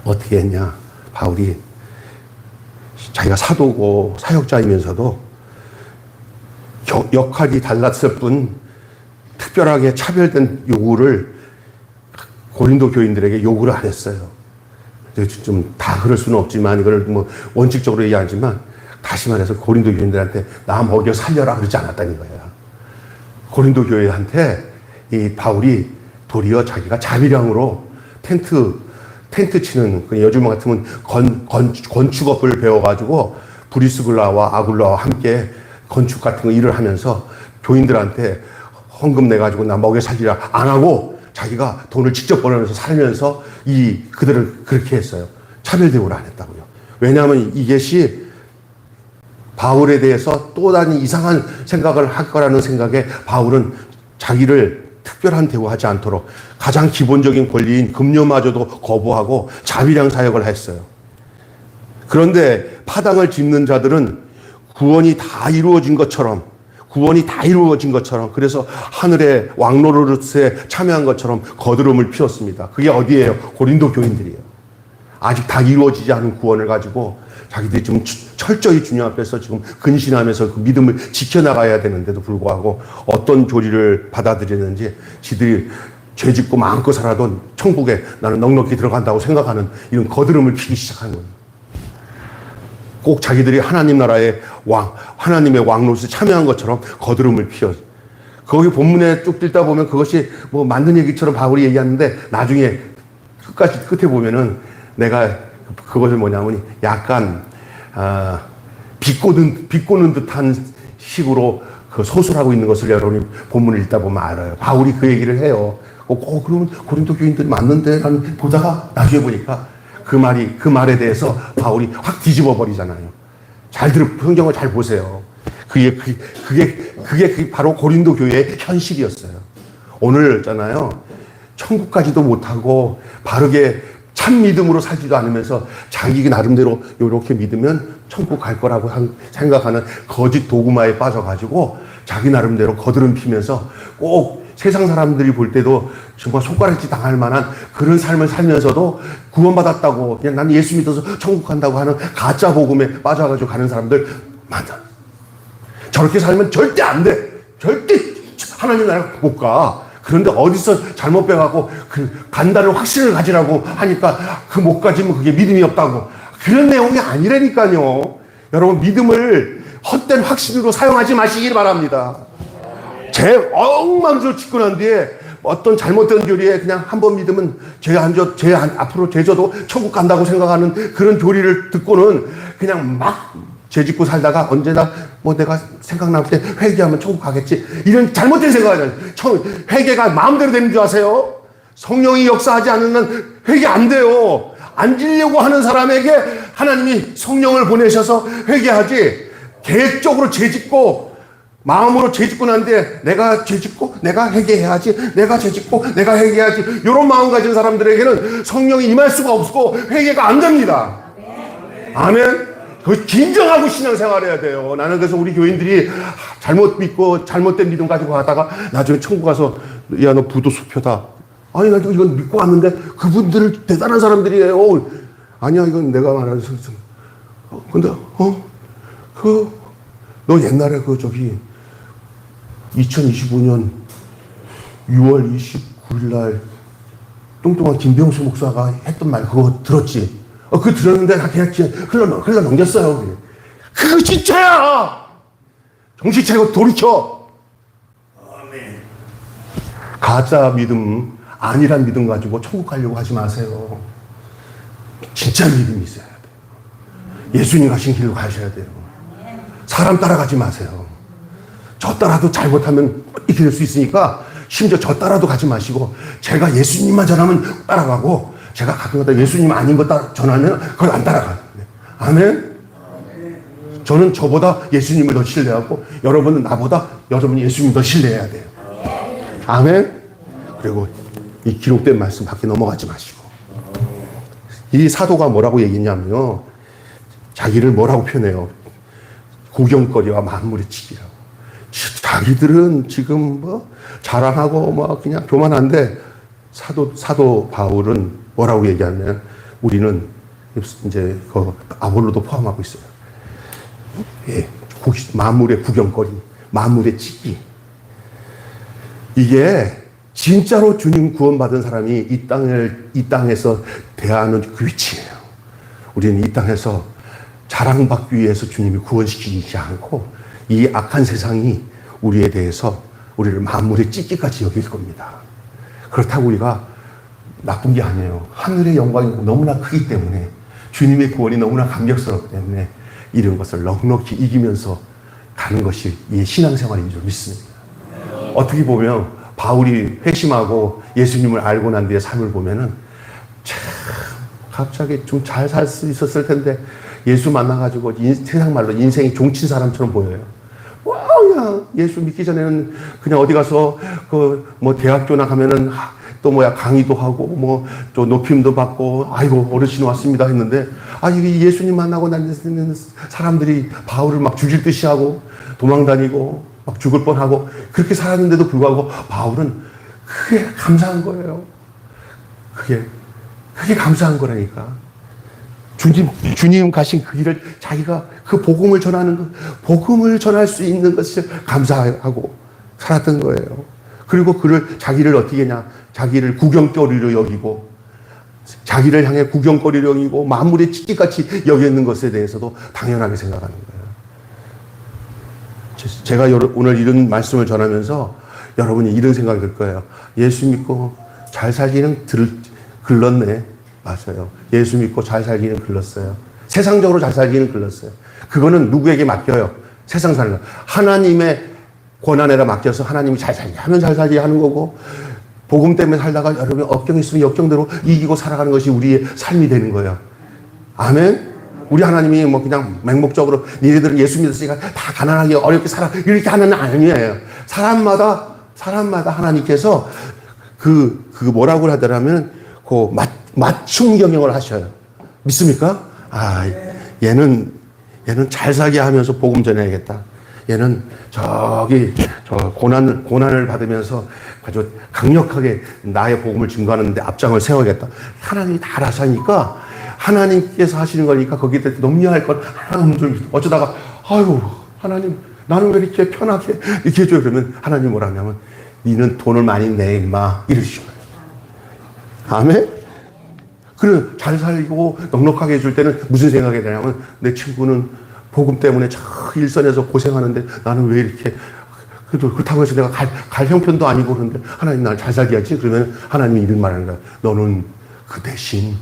어떻게 했냐? 바울이 자기가 사도고 사역자이면서도 역할이 달랐을 뿐 특별하게 차별된 요구를 고린도 교인들에게 요구를 안 했어요. 좀 다 그럴 수는 없지만, 이걸 뭐 원칙적으로 얘기하지만, 다시 말해서 고린도 교인들한테 나 먹여 살려라 그러지 않았다는 거예요. 고린도 교회한테 이 바울이 도리어 자기가 자비량으로 텐트 치는, 요즘 같으면 건축업을 배워가지고 브리스글라와 아굴라와 함께 건축 같은 거 일을 하면서 교인들한테 헌금 내가지고 나 먹여 살리라 안 하고 자기가 돈을 직접 벌어내서 살면서 그들을 그렇게 했어요. 차별 대우를 안 했다고요. 왜냐하면 이것이 바울에 대해서 또 다른 이상한 생각을 할 거라는 생각에 바울은 자기를 특별한 대우하지 않도록 가장 기본적인 권리인 금료마저도 거부하고 자비량 사역을 했어요. 그런데 파당을 짚는 자들은 구원이 다 이루어진 것처럼, 구원이 다 이루어진 것처럼, 그래서 하늘의 왕노릇에 참여한 것처럼 거드름을 피웠습니다. 그게 어디예요? 고린도 교인들이에요. 아직 다 이루어지지 않은 구원을 가지고 자기들이 좀 철저히 주님 앞에서 지금 근신하면서 그 믿음을 지켜나가야 되는데도 불구하고 어떤 조리를 받아들이는지 지들이 죄 짓고 마음껏 살아도 천국에 나는 넉넉히 들어간다고 생각하는 이런 거드름을 피기 시작하는 거예요. 꼭 자기들이 하나님 나라의 하나님의 왕노릇에 참여한 것처럼 거드름을 피워. 거기 본문에 쭉 읽다 보면 그것이 뭐 만든 얘기처럼 바울이 얘기하는데 나중에 끝에 보면은 내가 그것을 뭐냐면 약간 비꼬는 듯한 식으로 그 소설하고 있는 것을 여러분이 본문을 읽다 보면 알아요. 바울이 그 얘기를 해요. 그러면 고린도 교인들이 맞는데 라는 보다가 나중에 보니까 그 말에 대해서 바울이 확 뒤집어 버리잖아요. 성경을 잘 보세요. 그게 바로 고린도 교회의 현실이었어요. 오늘 있잖아요. 천국까지도 못하고 바르게 참 믿음으로 살지도 않으면서 자기 나름대로 이렇게 믿으면 천국 갈 거라고 생각하는 거짓 도구마에 빠져가지고 자기 나름대로 거드름 피면서 꼭 세상 사람들이 볼 때도 정말 손가락질 당할 만한 그런 삶을 살면서도 구원받았다고 그냥 난 예수 믿어서 천국 간다고 하는 가짜 복음에 빠져가지고 가는 사람들 많아. 저렇게 살면 절대 안 돼. 절대 하나님 나라 못 가. 그런데 어디서 잘못 배워갖고 간다는 확신을 가지라고 하니까 그 못 가지면 그게 믿음이 없다고. 그런 내용이 아니라니까요. 여러분 믿음을 헛된 확신으로 사용하지 마시길 바랍니다. 엉망으로 짓고 난 뒤에 어떤 잘못된 교리에 그냥 한번 믿으면 앞으로 죄 져도 천국 간다고 생각하는 그런 교리를 듣고는 그냥 막 죄 짓고 살다가 언제나 뭐 내가 생각날 때 회개하면 천국 가겠지. 이런 잘못된 생각을 하잖아요. 회개가 마음대로 되는 줄 아세요? 성령이 역사하지 않으면 회개 안 돼요. 앉으려고 하는 사람에게 하나님이 성령을 보내셔서 회개하지. 계획적으로 죄 짓고 마음으로 죄 짓고 난데 내가 죄 짓고 내가 회개해야지. 내가 죄 짓고 내가 회개해야지. 이런 마음 가진 사람들에게는 성령이 임할 수가 없고 회개가 안 됩니다. 아멘. 그 긴장하고 신앙생활 해야 돼요. 나는 그래서 우리 교인들이 잘못 믿고 잘못된 믿음 가지고 가다가 나중에 천국 가서 야, 너 부도 수표다. 아니, 나 이건 믿고 왔는데 그분들 대단한 사람들이에요. 아니야, 이건 내가 말하는 근데 너 옛날에 2025년 6월 29일 날 뚱뚱한 김병수 목사가 했던 말 그거 들었지? 그거 들었는데 나 그냥 흘러 넘겼어요. 그거 진짜야! 정신 차리고 돌이켜! 아멘. 가짜 믿음, 아니란 믿음 가지고 천국 가려고 하지 마세요. 진짜 믿음이 있어야 돼요. 예수님 가신 길로 가셔야 돼요. 사람 따라가지 마세요. 저 따라도 잘못하면 이렇게 될 수 있으니까 심지어 저 따라도 가지 마시고 제가 예수님만 전하면 따라가고 제가 가끔가다 예수님 아닌 거 전하면 그걸 안 따라가요. 아멘? 저는 저보다 예수님을 더 신뢰하고 여러분은 나보다 여러분이 예수님을 더 신뢰해야 돼요. 아멘? 그리고 이 기록된 말씀 밖에 넘어가지 마시고 이 사도가 뭐라고 얘기했냐면요. 자기를 뭐라고 표현해요? 구경거리와 만물의 치기라고. 자기들은 지금 자랑하고 그냥 교만한데 사도 바울은 뭐라고 얘기하면 우리는 이제 그 아볼로도 포함하고 있어요. 예, 만물의 구경거리, 만물의 치기. 이게 진짜로 주님 구원받은 사람이 이 땅에서 대하는 그 위치예요. 우리는 이 땅에서 자랑받기 위해서 주님이 구원시키지 않고 이 악한 세상이 우리에 대해서 우리를 만물의 찢기까지 여길 겁니다. 그렇다고 우리가 나쁜 게 아니에요. 하늘의 영광이 너무나 크기 때문에 주님의 구원이 너무나 감격스럽기 때문에 이런 것을 넉넉히 이기면서 가는 것이 이 신앙생활인 줄 믿습니다. 어떻게 보면 바울이 회심하고 예수님을 알고 난 뒤에 삶을 보면은 참 갑자기 좀 잘 살 수 있었을 텐데 예수 만나가지고 세상 말로 인생이 종친 사람처럼 보여요. 그냥 예수 믿기 전에는 그냥 어디 가서 대학교나 가면은 또 강의도 하고 또 높임도 받고 아이고 어르신 왔습니다 했는데 예수님 만나고 난 사람들이 바울을 막 죽일 듯이 하고 도망다니고 막 죽을 뻔하고 그렇게 살았는데도 불구하고 바울은 그게 감사한 거예요. 그게 감사한 거라니까. 주님 가신 그 길을 자기가 그 복음을 전하는 것, 복음을 전할 수 있는 것을 감사하고 살았던 거예요. 그리고 자기를 어떻게 했냐. 자기를 구경거리로 여기고, 자기를 향해 구경거리로 여기고, 만물의 찌찌같이 여기는 것에 대해서도 당연하게 생각하는 거예요. 제가 오늘 이런 말씀을 전하면서 여러분이 이런 생각이 들 거예요. 예수 믿고 잘 살기는 글렀네. 맞아요. 예수 믿고 잘 살기는 글렀어요. 세상적으로 잘 살기는 글렀어요. 그거는 누구에게 맡겨요? 세상 사는 거. 하나님의 권한에다 맡겨서 하나님이 잘 살게 하면 잘 살게 하는 거고, 복음 때문에 살다가 여러분 역경이 있으면 역경대로 이기고 살아가는 것이 우리의 삶이 되는 거예요. 아멘? 우리 하나님이 뭐 그냥 맹목적으로 니네들은 예수 믿었으니까 다 가난하게 어렵게 살아 이렇게 하는 아니에요. 사람마다 하나님께서 뭐라고 하더라면 맞춤 경영을 하셔요. 믿습니까? 얘는 잘 살게 하면서 복음 전해야겠다. 얘는 저 고난을 받으면서 아주 강력하게 나의 복음을 증거하는데 앞장을 세워야겠다. 하나님이 다 알아서 하니까, 하나님께서 하시는 거니까 거기에 대해서 염려할 건 하나 없는. 어쩌다가 아유 하나님 나는 왜 이렇게 편하게 이렇게 해줘요. 그러면 하나님 뭐라 하냐면 니는 돈을 많이 내 임마 이러시고. 아멘? 그래, 잘 살고 넉넉하게 해줄 때는 무슨 생각이 드냐면, 내 친구는 복음 때문에 저 일선에서 고생하는데 나는 왜 이렇게, 그렇다고 해서 내가 갈 형편도 아니고 그런데 하나님 날 잘 살게 하지? 그러면 하나님이 이런 말 하는 거야. 너는 그 대신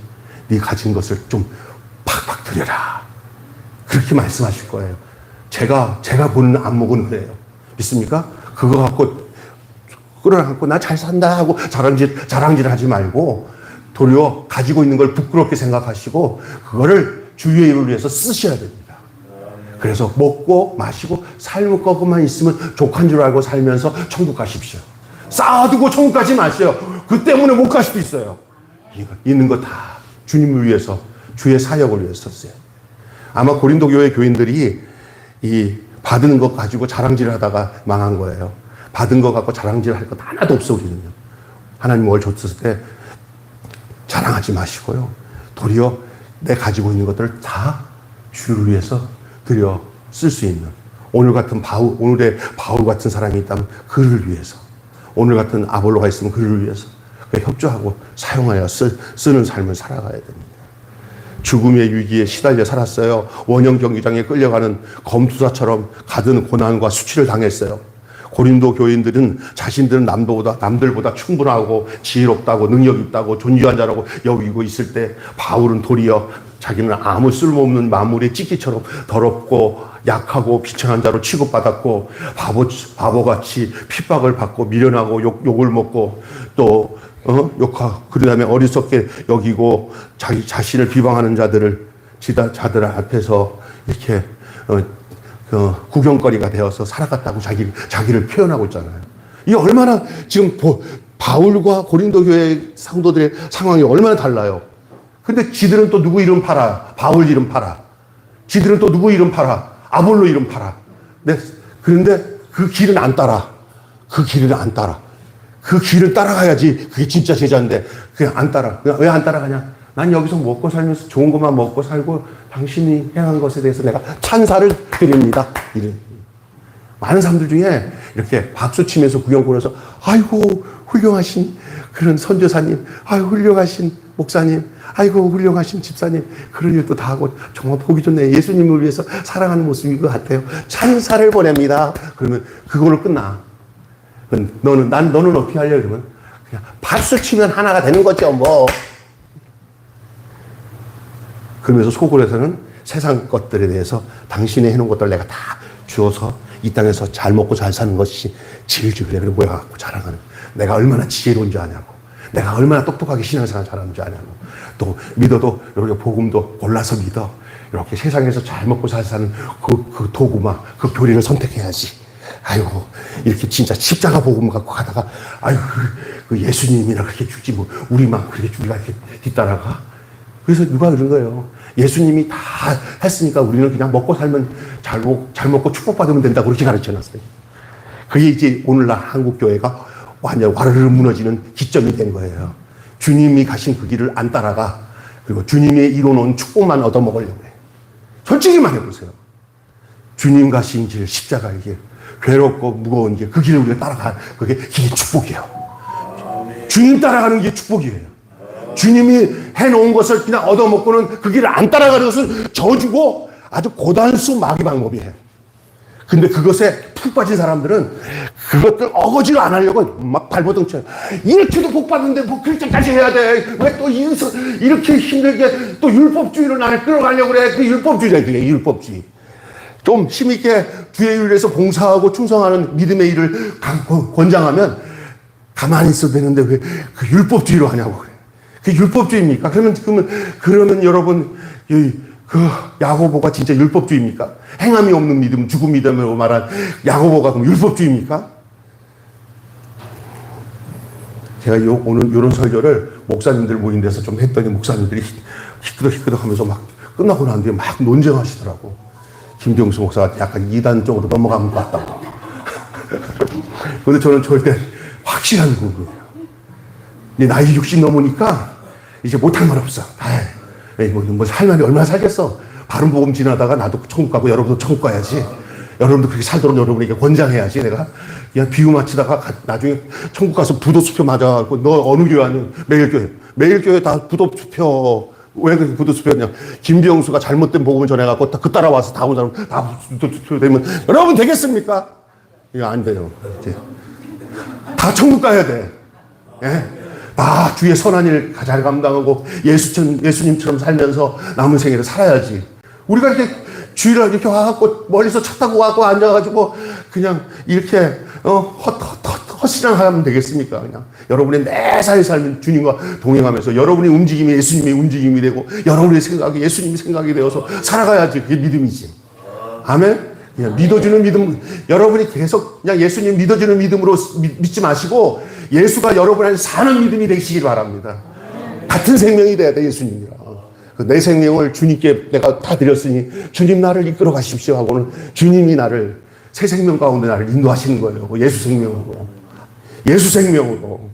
네 가진 것을 좀 팍팍 드려라. 그렇게 말씀하실 거예요. 제가 보는 안목은 그래요. 믿습니까? 그거 갖고 끌어안고 나 잘 산다 하고 자랑질 하지 말고, 도리어 가지고 있는 걸 부끄럽게 생각하시고 그거를 주의 일을 위해서 쓰셔야 됩니다. 그래서 먹고 마시고 삶을 것만 있으면 족한 줄 알고 살면서 천국 가십시오. 쌓아두고 천국 가지 마세요. 그 때문에 못 갈 수도 있어요. 있는 거 다 주님을 위해서, 주의 사역을 위해서 썼어요. 아마 고린도 교회 교인들이 이 받은 것 가지고 자랑질을 하다가 망한 거예요. 받은 거 갖고 자랑질 할 것 하나도 없어, 우리는요. 하나님 뭘 줬을 때 자랑하지 마시고요. 도리어 내 가지고 있는 것들을 다 주를 위해서 드려 쓸 수 있는, 오늘의 바울 같은 사람이 있다면 그를 위해서, 오늘 같은 아볼로가 있으면 그를 위해서 협조하고 사용하여 쓰는 삶을 살아가야 됩니다. 죽음의 위기에 시달려 살았어요. 원형 경기장에 끌려가는 검투사처럼 가든 고난과 수치를 당했어요. 고린도 교인들은 자신들은 남들보다 충분하고 지혜롭다고 능력 있다고 존귀한 자라고 여기고 있을 때, 바울은 도리어 자기는 아무 쓸모없는 만물의 찌끼처럼 더럽고 약하고 비천한 자로 취급받았고, 바보같이 핍박을 받고 미련하고 욕을 먹고 또 그 다음에 어리석게 여기고 자기 자신을 비방하는 자들 앞에서 이렇게 구경거리가 되어서 살아갔다고 자기를 표현하고 있잖아요. 이게 얼마나 지금 바울과 고린도 교회 성도들의 상황이 얼마나 달라요. 근데 지들은 또 누구 이름 팔아? 바울 이름 팔아. 지들은 또 누구 이름 팔아? 아볼로 이름 팔아. 그런데 그 길은 안 따라. 그 길을 따라가야지 그게 진짜 제자인데 그냥 안 따라. 왜 안 따라가냐? 난 여기서 먹고 살면서 좋은 것만 먹고 살고 당신이 행한 것에 대해서 내가 찬사를 드립니다. 많은 사람들 중에 이렇게 박수 치면서 구경 보면서 아이고 훌륭하신 그런 선교사님, 아이고 훌륭하신 목사님, 아이고 훌륭하신 집사님, 그런 일도 다 하고 정말 보기 좋네. 예수님을 위해서 사랑하는 모습인 것 같아요. 찬사를 보냅니다. 그러면 그걸로 끝나. 너는 어떻게 하려고 그러면 그냥 박수 치면 하나가 되는 거죠, 뭐. 그러면서 속으로서는 세상 것들에 대해서 당신이 해놓은 것들 내가 다 주어서 이 땅에서 잘 먹고 잘 사는 것이 질질해. 그래 모여갖고 자랑하는. 내가 얼마나 지혜로운 줄 아냐고. 내가 얼마나 똑똑하게 신앙생활 잘하는 줄 아냐고. 또 믿어도 이렇게 복음도 골라서 믿어. 이렇게 세상에서 잘 먹고 잘 사는 그 도구마, 그 교리를 선택해야지. 아이고, 이렇게 진짜 십자가 복음 갖고 가다가, 아이고, 그 예수님이나 그렇게 죽지, 뭐, 우리만 그렇게 우리가 이렇게 뒤따라가. 그래서 누가 그런 거예요. 예수님이 다 했으니까 우리는 그냥 먹고 살면 잘 먹고 축복받으면 된다고 그렇게 가르쳐 놨어요. 그게 이제 오늘날 한국교회가 완전 와르르 무너지는 기점이 된 거예요. 주님이 가신 그 길을 안 따라가. 그리고 주님이 이루어놓은 축복만 얻어먹으려고 해요. 솔직히 말해보세요. 주님 가신 길, 십자가의 길, 괴롭고 무거운 길, 그 길을 우리가 따라가. 그게 축복이에요. 주님 따라가는 게 축복이에요. 주님이 해놓은 것을 그냥 얻어먹고는 그 길을 안 따라가는 것은 저주고 아주 고단수 마귀 방법이에요. 근데 그것에 푹 빠진 사람들은 그것들 어거지로 안 하려고 막 발버둥 쳐요. 이렇게도 복 받는데 뭐 그렇게까지 해야 돼. 왜 또 이렇게 힘들게 또 율법주의로 나를 끌어가려고 그래. 그 율법주의잖아요. 그게 율법주의. 좀 힘있게 주의 일을 위해서 봉사하고 충성하는 믿음의 일을 권장하면 가만히 있어도 되는데 왜 그 율법주의로 하냐고 그래. 그게 율법주의입니까? 그러면 여러분, 그 야고보가 진짜 율법주의입니까? 행함이 없는 믿음, 죽은 믿음으로 말한 야고보가 그럼 율법주의입니까? 제가 오늘 이런 설교를 목사님들 모인 데서 좀 했더니 목사님들이 희끄덕희끄덕 하면서 막 끝나고 난 뒤에 막 논쟁하시더라고. 김병수 목사가 약간 이단적으로 넘어간 것 같다고. 근데 저는 절대 확실한 거예요. 나이 60 넘으니까 이제 못할 말 없어. 뭐 할 말이 얼마나 살겠어. 바른 복음 지나다가 나도 천국 가고 여러분도 천국 가야지. 여러분도 그렇게 살도록 여러분에게 권장해야지. 내가 그냥 비유 맞히다가 나중에 천국 가서 부도수표 맞아갖고 너 어느 교회 아니야? 매일교회. 매일교회 다 부도수표. 왜 그렇게 부도수표냐? 김병수가 잘못된 복음을 전해갖고 그 따라와서 다 온 사람 다 부도수표 되면 여러분 되겠습니까? 이거 안 돼요. 이제 다 천국 가야 돼. 예? 다 주의 선한 일 잘 감당하고 예수님처럼 살면서 남은 생애를 살아야지. 우리가 이렇게 주일을 이렇게 와갖고 멀리서 차 타고 와갖고 앉아가지고 그냥 이렇게 헛신앙하면 되겠습니까? 그냥 여러분의 매사에 삶은 주님과 동행하면서 여러분의 움직임이 예수님의 움직임이 되고 여러분의 생각이 예수님의 생각이 되어서 살아가야지. 그게 믿음이지. 아멘? 그냥 믿어주는 믿음, 여러분이 계속 그냥 예수님 믿어주는 믿음으로 믿지 마시고 예수가 여러분 안에 사는 믿음이 되시길 바랍니다. 같은 생명이 돼야 돼, 예수님이랑. 내 생명을 주님께 내가 다 드렸으니 주님 나를 이끌어 가십시오 하고는 주님이 나를 새 생명 가운데 나를 인도하시는 거예요. 예수 생명으로. 예수 생명으로.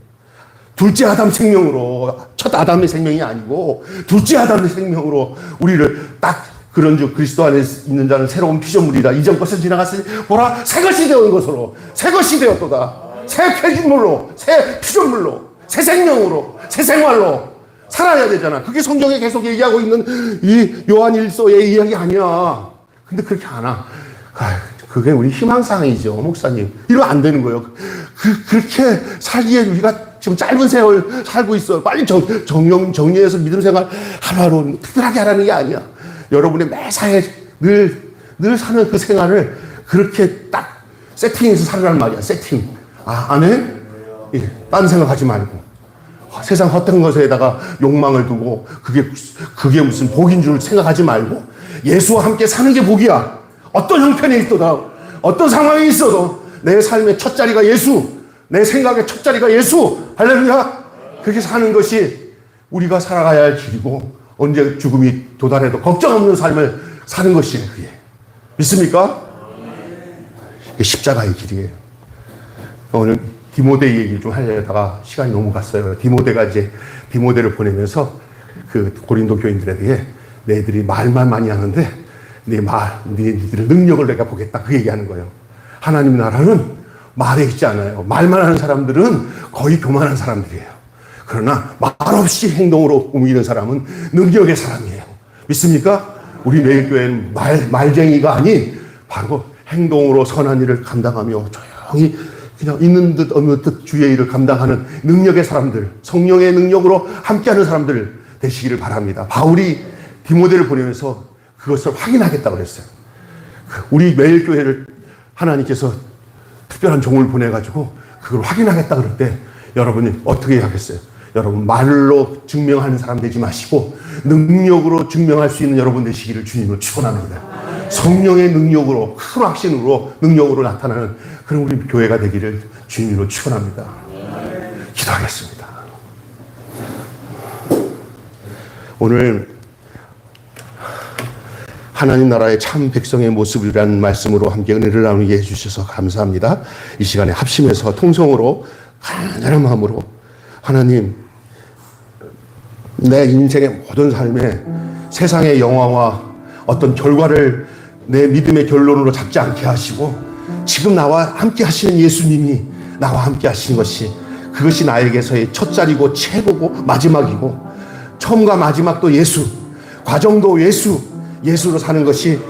둘째 아담 생명으로. 첫 아담의 생명이 아니고 둘째 아담의 생명으로 우리를 딱 그런 줄 그리스도 안에 있는 자는 새로운 피조물이라. 이전 것은 지나갔으니 보라 새 것이 되었는 것으로. 새 것이 되었도다. 새 피조물로. 새 피조물로. 새 생명으로. 새 생활로. 살아야 되잖아. 그게 성경에 계속 얘기하고 있는 이 요한일서의 이야기 아니야. 근데 그렇게 안 와. 그게 우리 희망사항이죠, 목사님. 이러면 안 되는 거예요. 그렇게 살기에 우리가 지금 짧은 세월 살고 있어요. 빨리 정리해서 믿음 생활 하루하루 특별하게 하라는 게 아니야. 여러분의 매사에 늘 사는 그 생활을 그렇게 딱 세팅해서 살라는 말이야. 세팅. 안 해? 예, 딴 생각하지 말고. 세상 헛된 것에다가 욕망을 두고 그게 무슨 복인 줄 생각하지 말고 예수와 함께 사는 게 복이야. 어떤 형편에 있더라, 어떤 상황에 있어도 내 삶의 첫 자리가 예수, 내 생각의 첫 자리가 예수. 할렐루야. 그렇게 사는 것이 우리가 살아가야 할 길이고 언제 죽음이 도달해도 걱정 없는 삶을 사는 것이에요. 그게 믿습니까? 이게 십자가의 길이에요. 오늘 디모데 얘기 좀 하려다가 시간이 너무 갔어요. 디모데를 보내면서 그 고린도 교인들에게 너희들이 말만 많이 하는데 너희들의 능력을 내가 보겠다. 그 얘기하는 거예요. 하나님 나라는 말에 있지 않아요. 말만 하는 사람들은 거의 교만한 사람들이에요. 그러나 말없이 행동으로 옮기는 사람은 능력의 사람이에요. 믿습니까? 우리 매일교회는 말쟁이가 아닌 바로 행동으로 선한 일을 감당하며 조용히 그냥 있는 듯 없는 듯 주의 일을 감당하는 능력의 사람들, 성령의 능력으로 함께하는 사람들 되시기를 바랍니다. 바울이 디모데를 보내면서 그것을 확인하겠다고 그랬어요. 우리 매일교회를 하나님께서 특별한 종을 보내가지고 그걸 확인하겠다 그럴 때 여러분이 어떻게 하겠어요? 여러분 말로 증명하는 사람 되지 마시고 능력으로 증명할 수 있는 여러분 되시기를 주님을 축원합니다. 성령의 능력으로, 큰 확신으로 능력으로 나타나는 그런 우리 교회가 되기를 주님으로 축원합니다. 기도하겠습니다. 오늘 하나님 나라의 참 백성의 모습이라는 말씀으로 함께 은혜를 나누게 해주셔서 감사합니다. 이 시간에 합심해서 통성으로 간절한 마음으로 하나님, 내 인생의 모든 삶에 세상의 영화와 어떤 결과를 내 믿음의 결론으로 잡지 않게 하시고 지금 나와 함께 하시는 예수님이 나와 함께 하시는 것이 그것이 나에게서의 첫 자리고 최고고 마지막이고 처음과 마지막도 예수, 과정도 예수로 사는 것이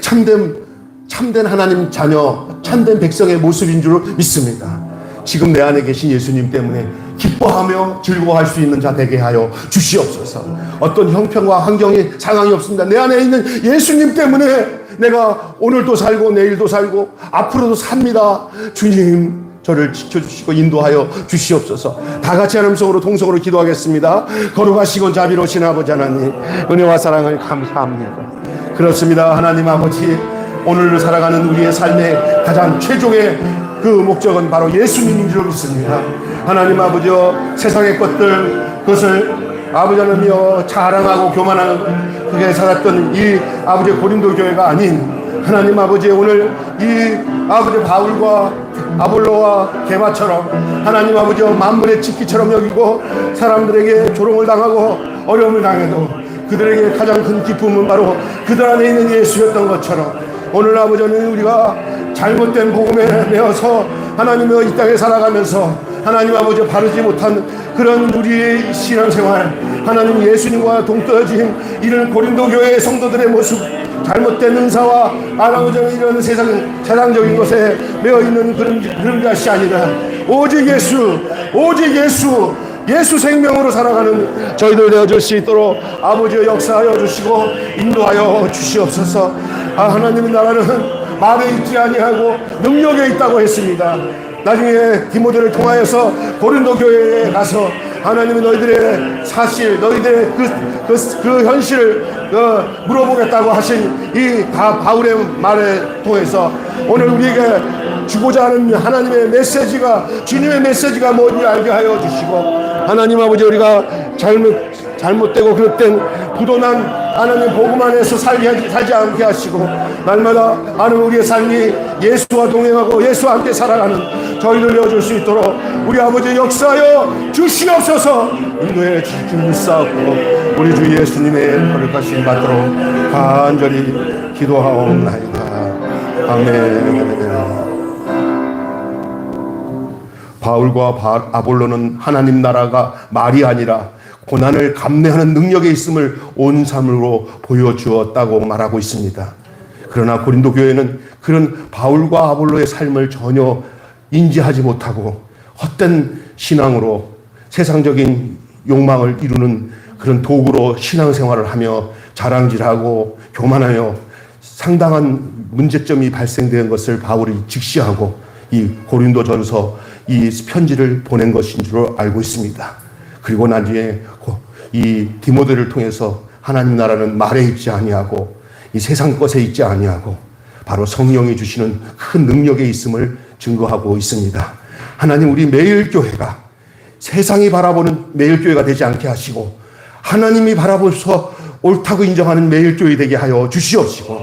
참된 하나님 자녀, 참된 백성의 모습인 줄 믿습니다. 지금 내 안에 계신 예수님 때문에 기뻐하며 즐거워할 수 있는 자 되게 하여 주시옵소서. 어떤 형편과 환경이 상황이 없습니다. 내 안에 있는 예수님 때문에 내가 오늘도 살고 내일도 살고 앞으로도 삽니다. 주님, 저를 지켜주시고 인도하여 주시옵소서. 다 같이 하나님성으로 통성으로 기도하겠습니다. 거룩하시고 자비로우신 아버지 하나님, 은혜와 사랑을 감사합니다. 그렇습니다. 하나님 아버지, 오늘을 살아가는 우리의 삶의 가장 최종의 그 목적은 바로 예수님인 줄 믿습니다. 하나님 아버지여, 세상의 것들, 그것을 아버지 하나님이여 자랑하고 교만하는 그게 살았던 이 아버지 고린도 교회가 아닌 하나님 아버지, 오늘 이 아버지 바울과 아볼로와 게바처럼 하나님 아버지여 만물의 집기처럼 여기고 사람들에게 조롱을 당하고 어려움을 당해도 그들에게 가장 큰 기쁨은 바로 그들 안에 있는 예수였던 것처럼 오늘 아버지는 우리가 잘못된 복음에 매어서 하나님의 이 땅에 살아가면서 하나님 아버지 바르지 못한 그런 우리의 신앙생활, 하나님 예수님과 동떨어진 이런 고린도 교회의 성도들의 모습, 잘못된 은사와 아버지는 이런 세상적인 것에 매어있는 그런 것이 아니라 오직 예수 생명으로 살아가는 저희들 되어줄 수 있도록 아버지의 역사하여 주시고 인도하여 주시옵소서. 하나님의 나라는 말에 있지 아니하고 능력에 있다고 했습니다. 나중에 디모데를 통하여서 고린도 교회에 가서 하나님이 너희들의 사실, 너희들의 그 현실을 물어보겠다고 하신 이 바울의 말에 통해서 오늘 우리에게 주고자 하는 하나님의 메시지가, 주님의 메시지가 뭔지 알게 하여 주시고, 하나님 아버지, 우리가 잘못되고 그릇된 부도난 하나님 복음 안에서 살지 않게 하시고, 날마다 하나님 우리의 삶이 예수와 동행하고 예수와 함께 살아가는 저희를 내어줄 수 있도록 우리 아버지 역사하여 주시옵소서. 인도에 주님 쌓고 우리 주 예수님의 거룩하신 받도록 간절히 기도하옵나이다. 아멘. 바울과 아볼로는 하나님 나라가 말이 아니라 고난을 감내하는 능력에 있음을 온 삶으로 보여주었다고 말하고 있습니다. 그러나 고린도 교회는 그런 바울과 아볼로의 삶을 전혀 인지하지 못하고 헛된 신앙으로 세상적인 욕망을 이루는 그런 도구로 신앙생활을 하며 자랑질하고 교만하여 상당한 문제점이 발생된 것을 바울이 직시하고 이 고린도전서 이 편지를 보낸 것인 줄 알고 있습니다. 그리고 나중에 이 디모데를 통해서 하나님 나라는 말에 있지 아니하고 이 세상 것에 있지 아니하고 바로 성령이 주시는 큰 능력에 있음을 증거하고 있습니다. 하나님, 우리 매일교회가 세상이 바라보는 매일교회가 되지 않게 하시고 하나님이 바라보셔서 옳다고 인정하는 매일교회 되게 하여 주시옵시고,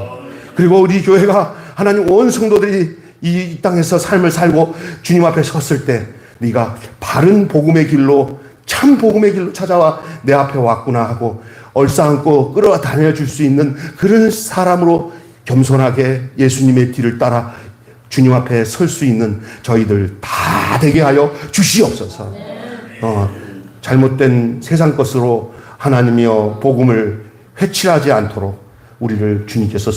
그리고 우리 교회가 하나님 온 성도들이 이 땅에서 삶을 살고 주님 앞에 섰을 때 네가 바른 복음의 길로, 참 복음의 길로 찾아와 내 앞에 왔구나 하고 얼싸안고 끌어다녀 줄 수 있는 그런 사람으로 겸손하게 예수님의 뒤를 따라 주님 앞에 설 수 있는 저희들 다 되게 하여 주시옵소서. 잘못된 세상 것으로 하나님이여 복음을 회칠하지 않도록 우리를 주님께서